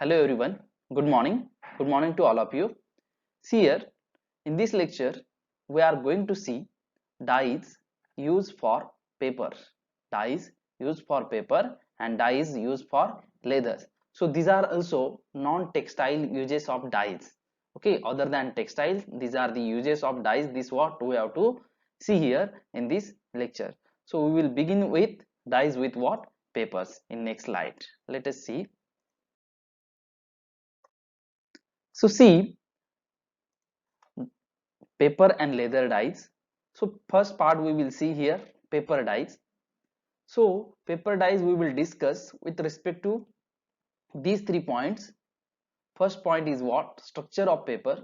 Hello everyone. Good morning. Good morning to all of you. See here, in this lecture, we are going to see dyes used for paper. Dyes used for paper and dyes used for leathers. So these are also non-textile uses of dyes. Okay, other than textile, these are the uses of dyes. This what we have to see here in this lecture. So we will begin with dyes with what? Papers in next slide. Let us see. So see, paper and leather dyes. So first part we will see here paper dyes. So paper dyes we will discuss with respect to these 3 points. First point is what? Structure of paper.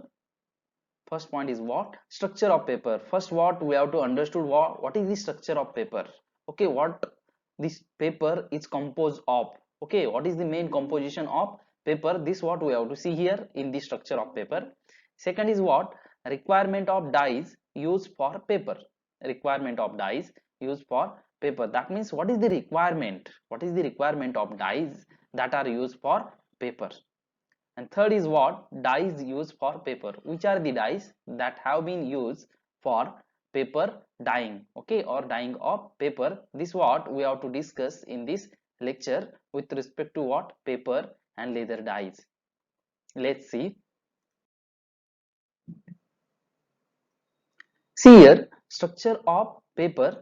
First point is what? Structure of paper. First what we have to understood what is the structure of paper. Okay, what this paper is composed of. Okay, what is the main composition of paper? This what we have to see here in the structure of paper. Second is what? Requirement of dyes used for paper. Requirement of dyes used for paper. That means what is the requirement? What is the requirement of dyes that are used for paper? And third is what? Dyes used for paper. Which are the dyes that have been used for paper dyeing, okay, or dyeing of paper? This what we have to discuss in this lecture with respect to what? Paper and leather dyes. Let's see. See here, structure of paper.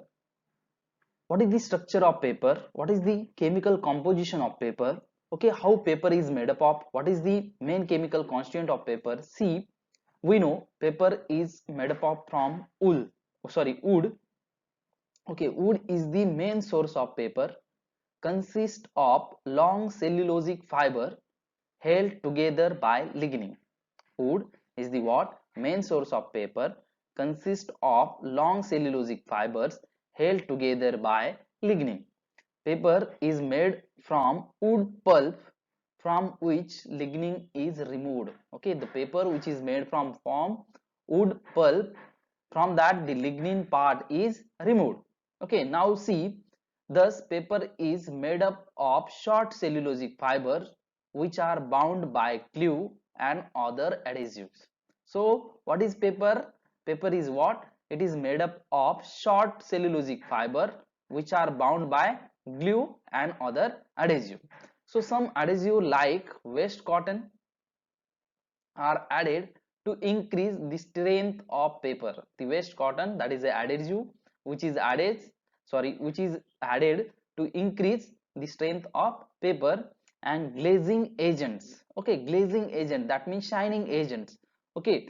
What is the structure of paper? What is the chemical composition of paper? Okay, how paper is made up of? What is the main chemical constituent of paper? See, we know paper is made up of from wood. Okay, wood is the main source of paper, consists of long cellulosic fiber held together by lignin. Wood is the what? Main source of paper, consists of long cellulosic fibers held together by lignin. Paper is made from wood pulp from which lignin is removed. Okay, the paper which is made from wood pulp, from that the lignin part is removed. Okay, now see, thus paper is made up of short cellulosic fibers which are bound by glue and other adhesives. So what is paper? Paper is what? It is made up of short cellulosic fiber which are bound by glue and other adhesive. So some adhesive like waste cotton are added to increase the strength of paper. The waste cotton, that is a adhesive which is added to increase the strength of paper. And glazing agents, okay, glazing agent, that means shining agents, okay,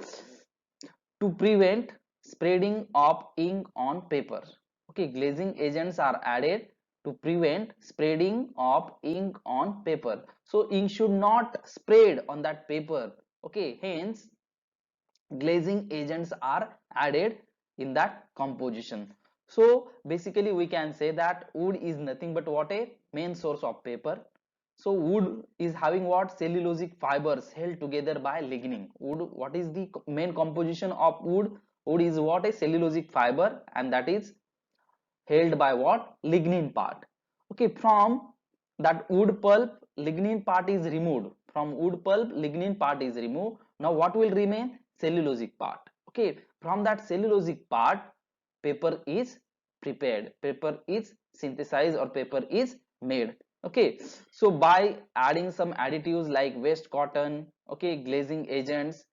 to prevent spreading of ink on paper. Okay, glazing agents are added to prevent spreading of ink on paper. So ink should not spread on that paper. Okay, hence glazing agents are added in that composition. So basically we can say that wood is nothing but what? A main source of paper. So wood is having what? Cellulosic fibers held together by lignin. Wood, what is the main composition of wood? Wood is what? A cellulosic fiber, and that is held by what? Lignin part. Okay, from that wood pulp lignin part is removed. From wood pulp lignin part is removed. Now what will remain? Cellulosic part. Okay, from that cellulosic part paper is prepared, paper is synthesized, or paper is made. Okay, so by adding some additives like waste cotton, okay, glazing agents,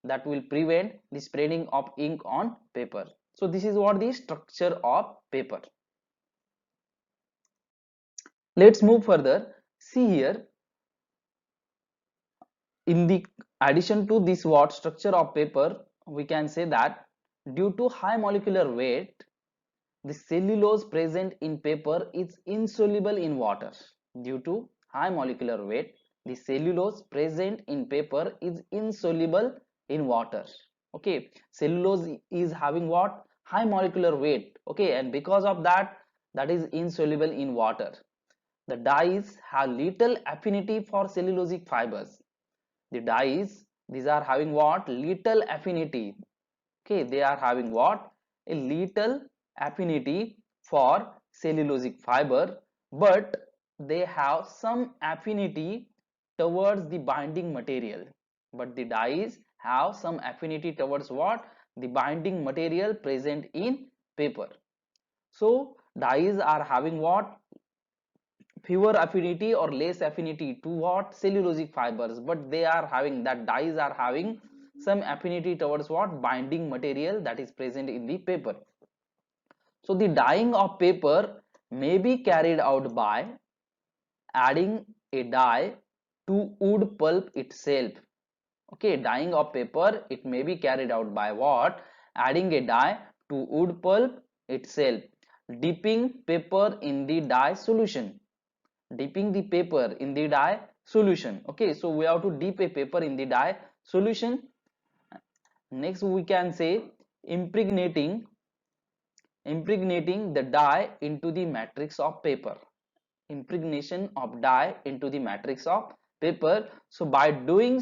that will prevent the spreading of ink on paper. So this is what the structure of paper. Let's move further. See here, in the addition to this what structure of paper, we can say that due to high molecular weight, the cellulose present in paper is insoluble in water. Due to high molecular weight, the cellulose present in paper is insoluble in water. Okay, cellulose is having what? High molecular weight. Okay, and because of that, that is insoluble in water. The dyes have little affinity for cellulosic fibers. The dyes, these are having what? Little affinity. Okay, they are having what? A little affinity for cellulosic fiber, but they have some affinity towards the binding material, but the dyes have some affinity towards what? The binding material present in paper. So dyes are having what? Fewer affinity or less affinity to what? Cellulosic fibers, but they are having, that dyes are having some affinity towards what? Binding material that is present in the paper. So the dyeing of paper may be carried out by adding a dye to wood pulp itself. Okay, dyeing of paper, it may be carried out by what? Adding a dye to wood pulp itself, dipping paper in the dye solution, dipping the paper in the dye solution. Okay, so we have to dip a paper in the dye solution. Next we can say impregnating the dye into the matrix of paper, impregnation of dye into the matrix of paper. So by doing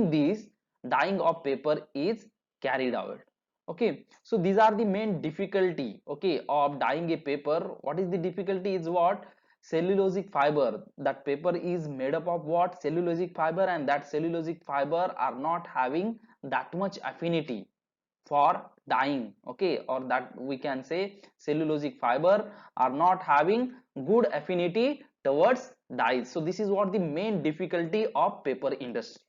this, dyeing of paper is carried out. Okay, so these are the main difficulty, okay, of dyeing a paper. What is the difficulty is what? Cellulosic fiber. That paper is made up of what? Cellulosic fiber, and that cellulosic fiber are not having that much affinity for dyeing. Okay, or that we can say cellulosic fiber are not having good affinity towards dyes. So this is what the main difficulty of paper industry.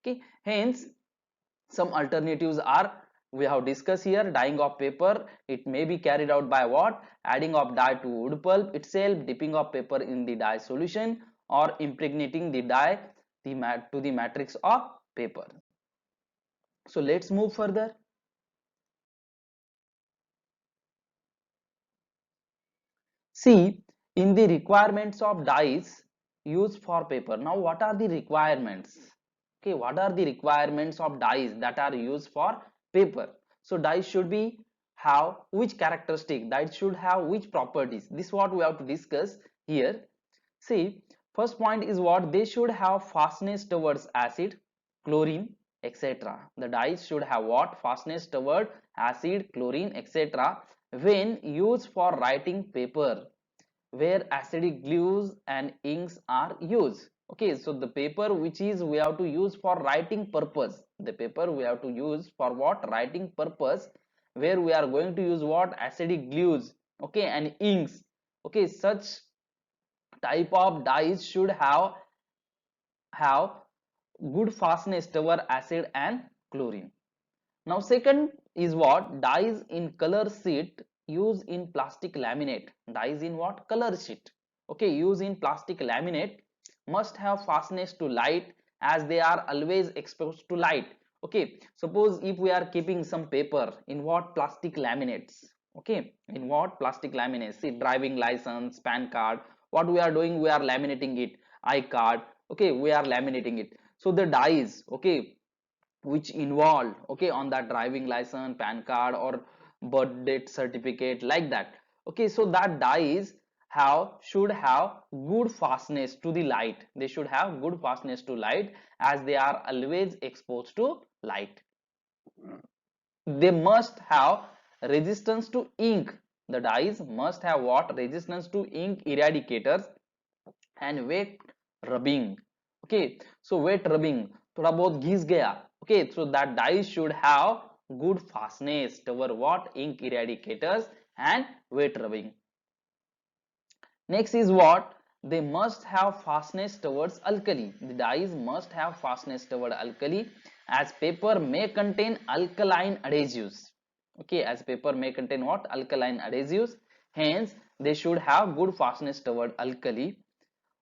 Okay, hence some alternatives are, we have discussed here. Dyeing of paper, it may be carried out by what? Adding of dye to wood pulp itself, dipping of paper in the dye solution, or impregnating the dye to the matrix of paper. So let's move further. See, in the requirements of dyes used for paper. Now, what are the requirements? Okay, what are the requirements of dyes that are used for paper? So, dyes should be have which characteristic? Dyes should have which properties? This is what we have to discuss here. See, first point is what? They should have fastness towards acid, chlorine, etc. The dyes should have what? Fastness toward acid, chlorine, etc. when used for writing paper, where acidic glues and inks are used. Okay, so the paper which is we have to use for writing purpose, the paper we have to use for what? Writing purpose, where we are going to use what? Acidic glues, okay, and inks. Okay, such type of dyes should have good fastness toward acid and chlorine. Now second is what? Dyes in color sheet used in plastic laminate. Dyes in what? Color sheet. Okay, used in plastic laminate must have fastness to light, as they are always exposed to light. Okay, suppose if we are keeping some paper in what? Plastic laminates. Okay, in what? Plastic laminates. See, driving license, PAN card. What we are doing? We are laminating it. iCard. Okay, we are laminating it. So the dyes, okay, which involved, okay, on that driving license, PAN card, or birth date certificate, like that. Okay, so that dyes should have good fastness to the light. They should have good fastness to light, as they are always exposed to light. They must have resistance to ink. The dyes must have what? Resistance to ink eradicators and wet rubbing. Okay, so wet rubbing, थोड़ा बहुत घिस गया. Okay, so that dyes should have good fastness toward what? Ink eradicators and wet rubbing. Next is what? They must have fastness towards alkali. The dyes must have fastness toward alkali, as paper may contain alkaline adhesives. Okay, as paper may contain what? Alkaline adhesives. Hence, they should have good fastness toward alkali.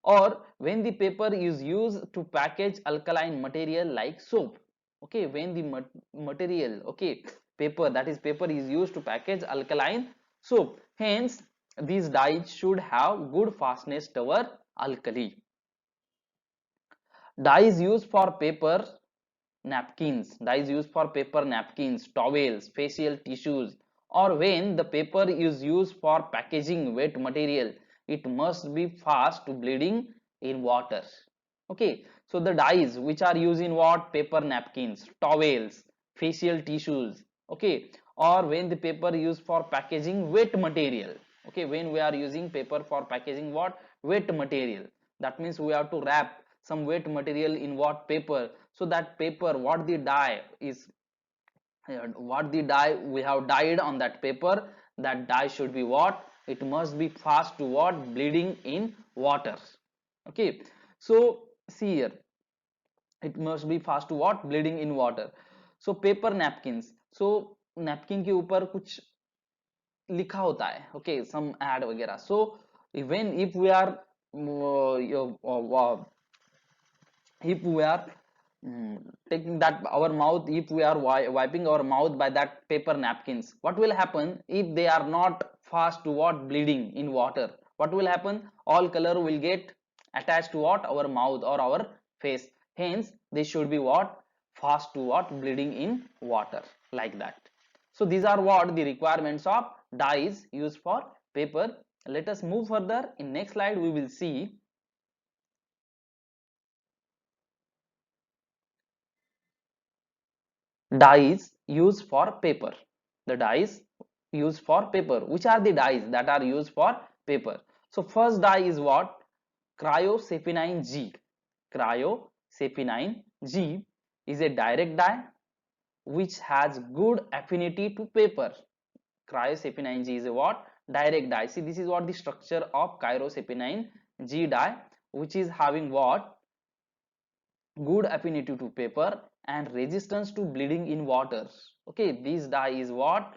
Or when the paper is used to package alkaline material like soap. Okay, when the material, okay, paper, that is paper is used to package alkaline soap. Hence, these dyes should have good fastness toward alkali. Dyes used for paper napkins, dyes used for paper napkins, towels, facial tissues, or when the paper is used for packaging wet material, it must be fast to bleeding in water. Okay, so the dyes which are used in what? Paper napkins, towels, facial tissues, okay, or when the paper used for packaging wet material. Okay, when we are using paper for packaging what? Wet material, that means we have to wrap some wet material in what paper, so that paper, what the dye is, what the dye we have dyed on that paper, that dye should be what, it must be fast to what, bleeding in water. Okay, so see here, it must be fast to what, bleeding in water. So paper napkins, so napkin के ऊपर कुछ लिखा होता है, okay, some ad वगैरह. So even if we are if we are taking that our mouth, if we are wiping our mouth by that paper napkins, what will happen if they are not fast to what, bleeding in water, what will happen, all color will get attached to what, our mouth or our face. Hence they should be what, fast to what, bleeding in water, like that. So these are what the requirements of dyes used for paper. Let us move further. In next slide we will see dyes used for paper. The dyes used for paper. Which are the dyes that are used for paper? So first dye is what? Cryosepinine G. Cryosepinine G is a direct dye which has good affinity to paper. Cryosepinine G is a what? Direct dye. See, this is what the structure of cryosepinine G dye, which is having what? Good affinity to paper and resistance to bleeding in water. Okay, this dye is what,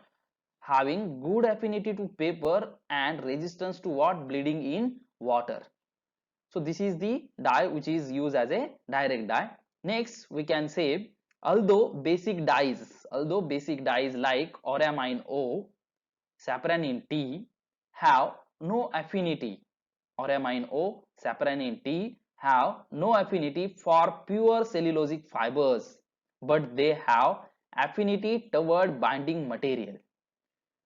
having good affinity to paper and resistance to what, bleeding in water. So this is the dye which is used as a direct dye. Next we can say, although basic dyes like auramine O, sapronine T have no affinity, auramine O, sapronine T have no affinity for pure cellulosic fibers, but they have affinity toward binding material.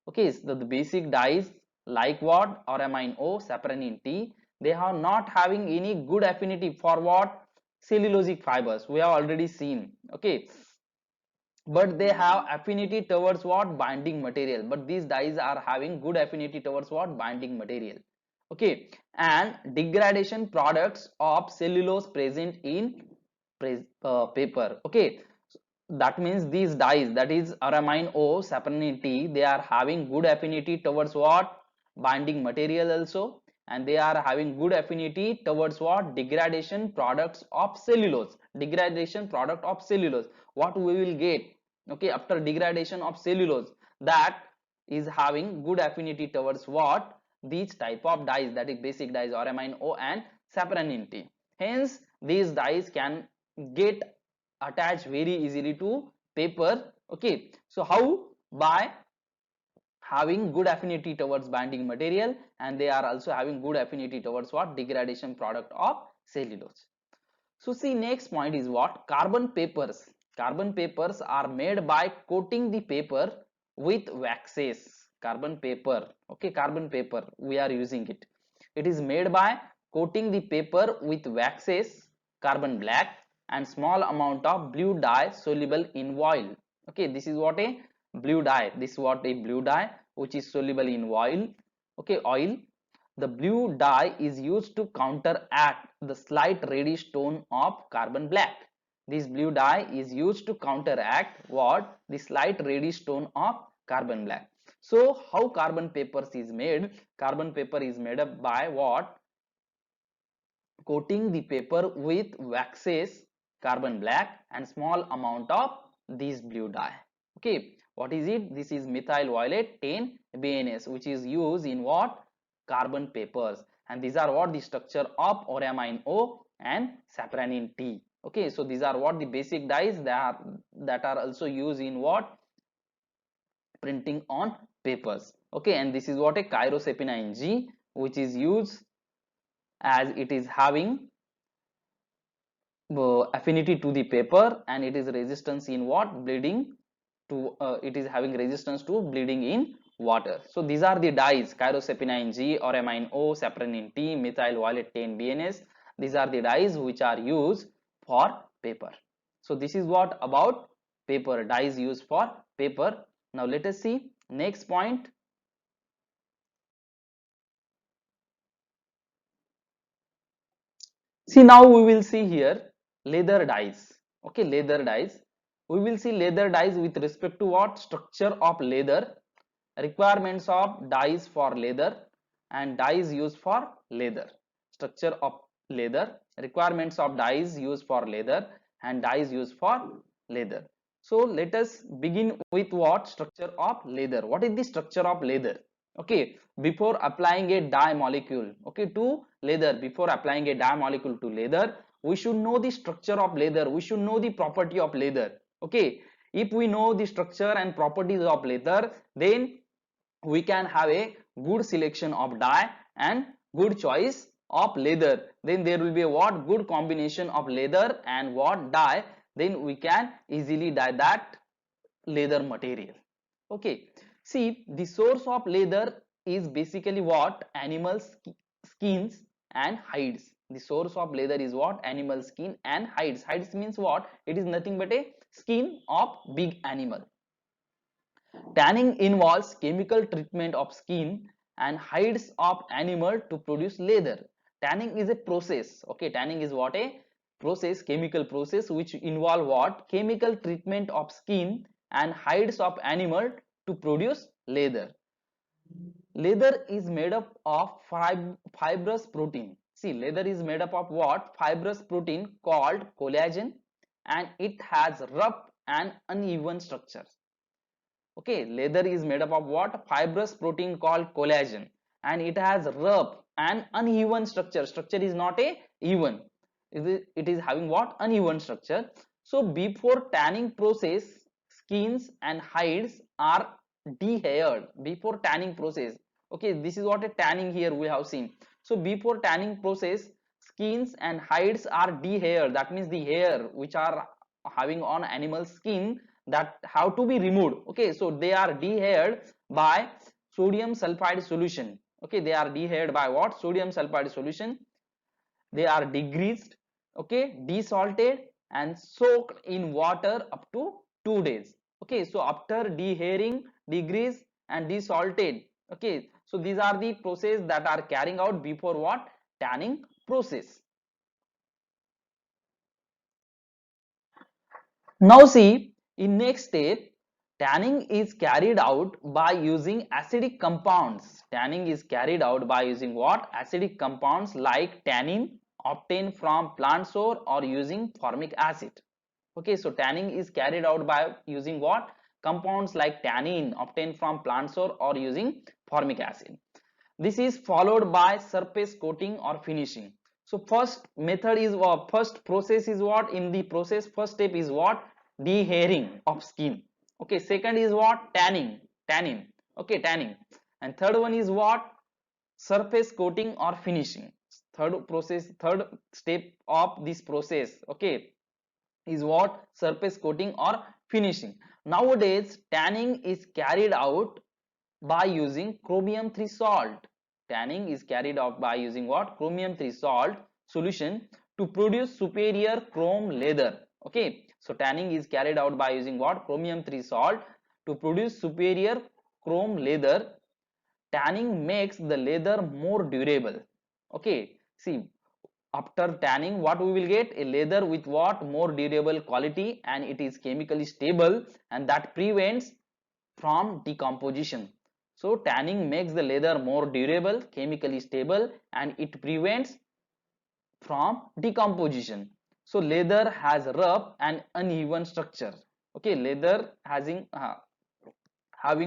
Okay, so the basic dyes like what, auramine O, sapronine T, they are not having any good affinity for what, cellulosic fibers, we have already seen. Okay, but they have affinity towards what, binding material, but these dyes are having good affinity towards what, binding material. Okay, and degradation products of cellulose present in paper. Okay, that means these dyes, that is aramine O, sapronine T, they are having good affinity towards what, binding material also, and they are having good affinity towards what, degradation products of cellulose. Degradation product of cellulose, what we will get, okay, after degradation of cellulose, that is having good affinity towards what, these type of dyes, that is basic dyes auramine O and sapronine T. Hence these dyes can get attached very easily to paper. Okay, so how? By having good affinity towards binding material, and they are also having good affinity towards what, degradation product of cellulose. So see, next point is what, carbon papers. Carbon papers are made by coating the paper with waxes. Carbon paper, okay, carbon paper we are using it, it is made by coating the paper with waxes, carbon black, and small amount of blue dye soluble in oil. Okay, this is what a blue dye, this is what a blue dye which is soluble in oil. Okay, oil. The blue dye is used to counteract the slight reddish tone of carbon black. This blue dye is used to counteract what, the slight reddish tone of carbon black. So how carbon papers is made? Carbon paper is made up by what, coating the paper with waxes, carbon black, and small amount of this blue dye. Okay, what is it? This is methyl violet 10 BNS, which is used in what, carbon papers, and these are what the structure of auramine O and sapronine T. Okay, so these are what the basic dyes that are also used in what, printing on papers. Okay, and this is what a cryosepinine G, which is used as it is having affinity to the paper, and it is resistance in what, bleeding to it is having resistance to bleeding in water. So these are the dyes, cryosepinine G, auramine O, sapronine T, methyl violet 10 BNS. These are the dyes which are used for paper. So this is what about paper, dyes used for paper. Now let us see next point. See, now we will see here leather dyes. Okay, leather dyes. We will see leather dyes with respect to what? Structure of leather, requirements of dyes for leather, and dyes used for leather. Structure of leather, requirements of dyes used for leather, and dyes used for leather. So let us begin with what? Structure of leather. What is the structure of leather? Okay, before applying a dye molecule, okay, to leather, before applying a dye molecule to leather, we should know the structure of leather, we should know the property of leather. Okay, if we know the structure and properties of leather, then we can have a good selection of dye and good choice of leather. Then there will be a what? Good combination of leather and what? Dye. Then we can easily dye that leather material. Okay, see, the source of leather is basically what? Animal skins and hides. The source of leather is what? Animal skin and hides. Hides means what? It is nothing but a skin of big animal. Tanning involves chemical treatment of skin and hides of animal to produce leather. Tanning is a process. Okay, tanning is what? A process, chemical process, which involve what? Chemical treatment of skin and hides of animal to produce leather. Leather is made up of fibrous protein. See, leather is made up of what? Fibrous protein called collagen, and it has rough and uneven structure. Okay, leather is made up of what? Fibrous protein called collagen, and it has rough and uneven structure. Structure is not a even. It is having what? Uneven structure. So before tanning process, skins and hides are dehaired. Before tanning process, okay, this is what a tanning here we have seen. So before tanning process, skins and hides are dehaired. That means the hair which are having on animal skin, that have to be removed. Okay, so they are dehaired by sodium sulfide solution. Okay, they are dehaired by what? Sodium sulfide solution. They are degreased, okay, desalted and soaked in water up to 2 days. Okay, so after dehairing, degreased and desalted, okay, so these are the process that are carrying out before what? Tanning process. Now see, in next step, tanning is carried out by using acidic compounds. Tanning is carried out by using what? Acidic compounds like tannin obtained from plant sour or using formic acid. Okay, so tanning is carried out by using what? Compounds like tannin obtained from plant sour or using formic acid. This is followed by surface coating or finishing. So first method is what? First process is what? In the process, first step is what? Dehairing of skin. Okay, second is what? Tanning, tannin. Okay, tanning. And third one is what? Surface coating or finishing. Third process, third step of this process, okay, is what? Surface coating or finishing. Nowadays tanning is carried out by using chromium 3 salt. Tanning is carried out by using what? Chromium 3 salt solution to produce superior chrome leather. Okay, so tanning is carried out by using what? Chromium 3 salt to produce superior chrome leather. Tanning makes the leather more durable. Okay, see, after tanning what we will get? A leather with what? More durable quality, and it is chemically stable, and that prevents from decomposition. So tanning makes the leather more durable, chemically stable, and it prevents from decomposition. So leather has rough and uneven structure. Okay, leather having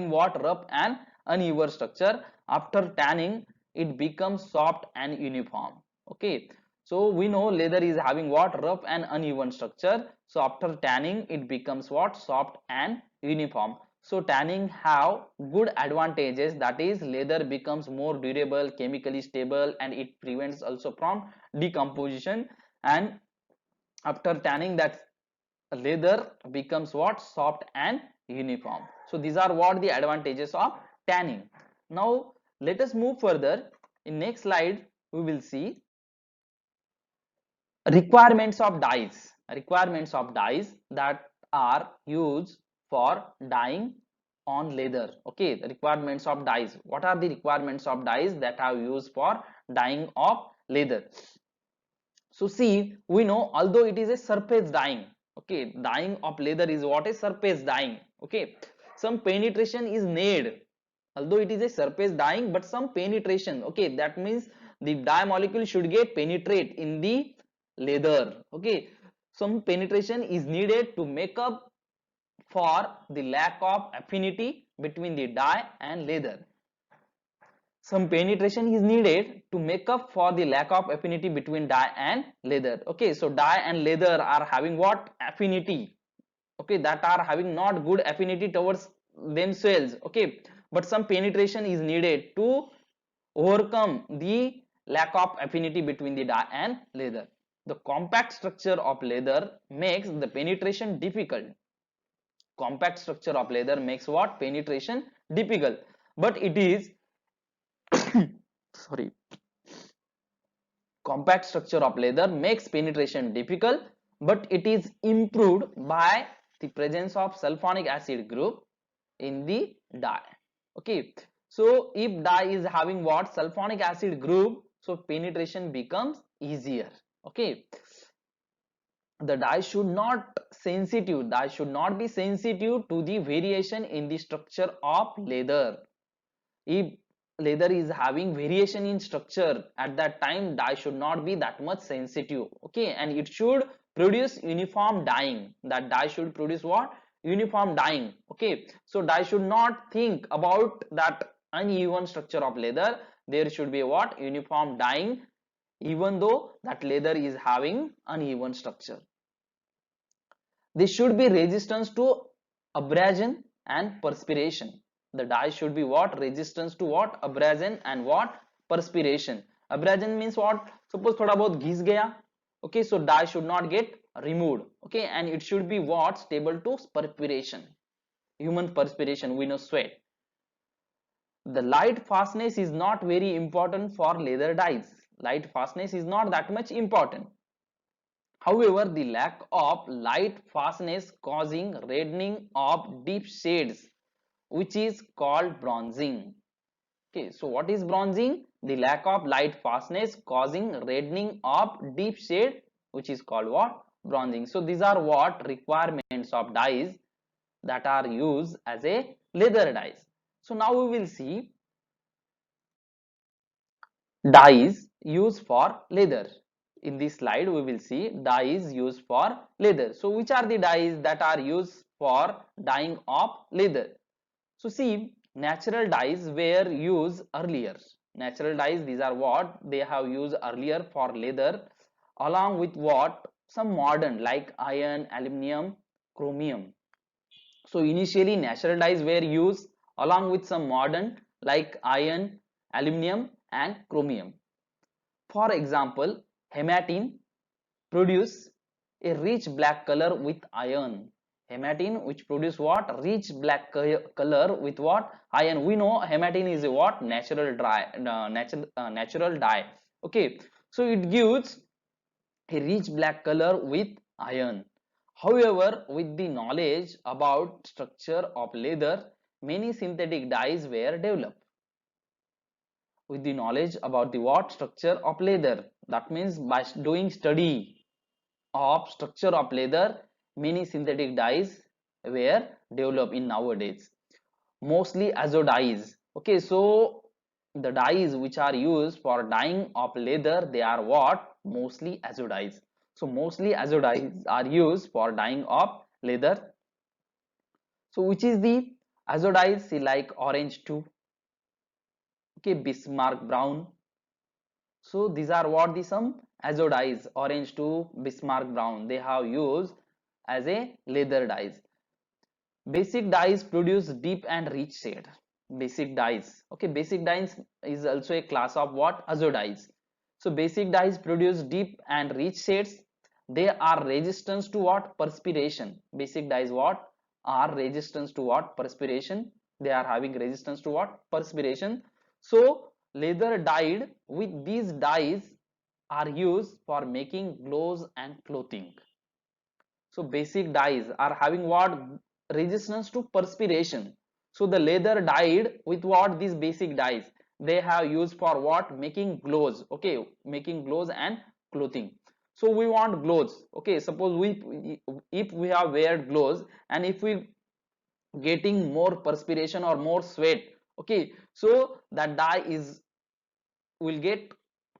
what? Rough and uneven structure. After tanning it becomes soft and uniform. Okay, so we know leather is having what? Rough and uneven structure. So after tanning it becomes what? Soft and uniform. So tanning have good advantages, that is leather becomes more durable, chemically stable, and it prevents also from decomposition. And after tanning, that leather becomes what? Soft and uniform. So these are what the advantages of tanning. Now let us move further. In next slide we will see requirements of dyes. Requirements of dyes that are used for dyeing on leather. Okay, the requirements of dyes. What are the requirements of dyes that are used for dyeing of leather? So see, we know although it is a surface dyeing, okay, dyeing of leather is what is surface dyeing, okay, some penetration is needed. Although it is a surface dyeing, but some penetration, okay, that means the dye molecule should get penetrate in the leather, okay. Some penetration is needed to make up for the lack of affinity between the dye and leather. Some penetration is needed to make up for the lack of affinity between dye and leather. Okay, so dye and leather are having what affinity, okay, that are having not good affinity towards themselves, okay, but some penetration is needed to overcome the lack of affinity between the dye and leather. The compact structure of leather makes the penetration difficult. Compact structure of leather makes what penetration difficult, but it is sorry, compact structure of leather makes penetration difficult, but it is improved by the presence of sulfonic acid group in the dye. Okay, so if dye is having what sulfonic acid group, so penetration becomes easier. Okay, the dye should not be sensitive to the variation in the structure of leather. If leather is having variation in structure, at that time dye should not be that much sensitive, okay, and it should produce uniform dyeing. That dye should produce what uniform dyeing, okay. So dye should not think about that uneven structure of leather. There should be what uniform dyeing, even though that leather is having uneven structure. This should be resistance to abrasion and perspiration. The dye should be what resistance to what abrasion and what perspiration. Abrasion means what, suppose thoda bahut घिस गया, okay, so dye should not get removed, okay, and it should be what stable to perspiration. Human perspiration, we know sweat. The light fastness is not very important for leather dyes. Light fastness is not that much important. However, the lack of light fastness causing reddening of deep shades, which is called bronzing. Okay, so what is bronzing? The lack of light fastness causing reddening of deep shade, which is called what? Bronzing. So these are what requirements of dyes that are used as a leather dyes. So now we will see dyes used for leather. In this slide we will see dyes used for leather. So which are the dyes that are used for dyeing of leather? So see, natural dyes were used earlier. Natural dyes, these are what they have used earlier for leather, along with what some modern like iron, aluminum, chromium. So initially natural dyes were used along with some modern like iron, aluminum and chromium. For example, hematine produce a rich black color with iron. Hematine which produce what rich black color with what iron. We know hematine is a what natural dye. Okay, so it gives a rich black color with iron. However, with the knowledge about structure of leather, many synthetic dyes were developed. With the knowledge about the what structure of leather, that means by doing study of structure of leather, many synthetic dyes were developed in nowadays, mostly azo dyes. Okay, so the dyes which are used for dyeing of leather, they are what mostly azo dyes. So mostly azo dyes are used for dyeing of leather. So which is the azo dyes? See, like orange 2, okay, Bismarck brown. So these are what the some azo dyes, orange to Bismarck brown, they have used as a leather dyes. Basic dyes produce deep and rich shade. Basic dyes, okay, basic dyes is also a class of what azo dyes. So basic dyes produce deep and rich shades. They are resistance to what perspiration. Basic dyes what are resistance to what perspiration. They are having resistance to what perspiration. So leather dyed with these dyes are used for making gloves and clothing. So basic dyes are having what resistance to perspiration. So the leather dyed with what these basic dyes they have used for what making gloves, okay, making gloves and clothing. So we want gloves. Okay, suppose we, if we have wear gloves, and if we getting more perspiration or more sweat, okay, so that dye is will get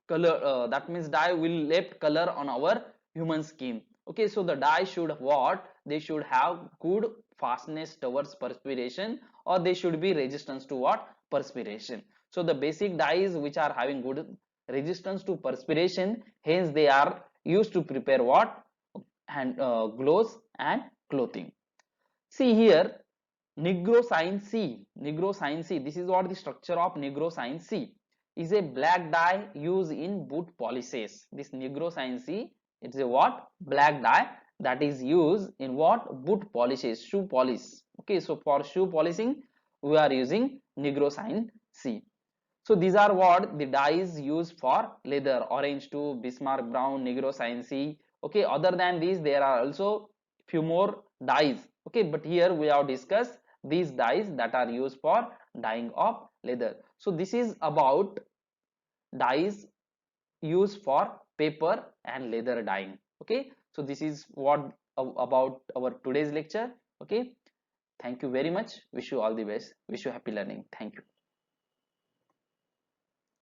color, that means dye will left color on our human skin. Okay, so the dye should what, they should have good fastness towards perspiration, or they should be resistance to what, perspiration. So the basic dyes which are having good resistance to perspiration, hence they are used to prepare what, and gloves and clothing. See here, Nigrosign C. Nigrosign C. This is what the structure of Nigrosign C is. A black dye used in boot polishes. This Nigrosign C, it's a what, black dye that is used in what, boot polishes, shoe polish. Okay, so for shoe polishing we are using Nigrosign C. So these are what the dyes used for leather: orange 2, Bismarck brown, Nigrosign C. Okay, other than these there are also few more dyes. Okay, but here we have discussed these dyes that are used for dyeing of leather. So this is about dyes used for paper and leather dyeing. Okay, so this is what about our today's lecture. Okay, thank you very much, wish you all the best, wish you happy learning, thank you.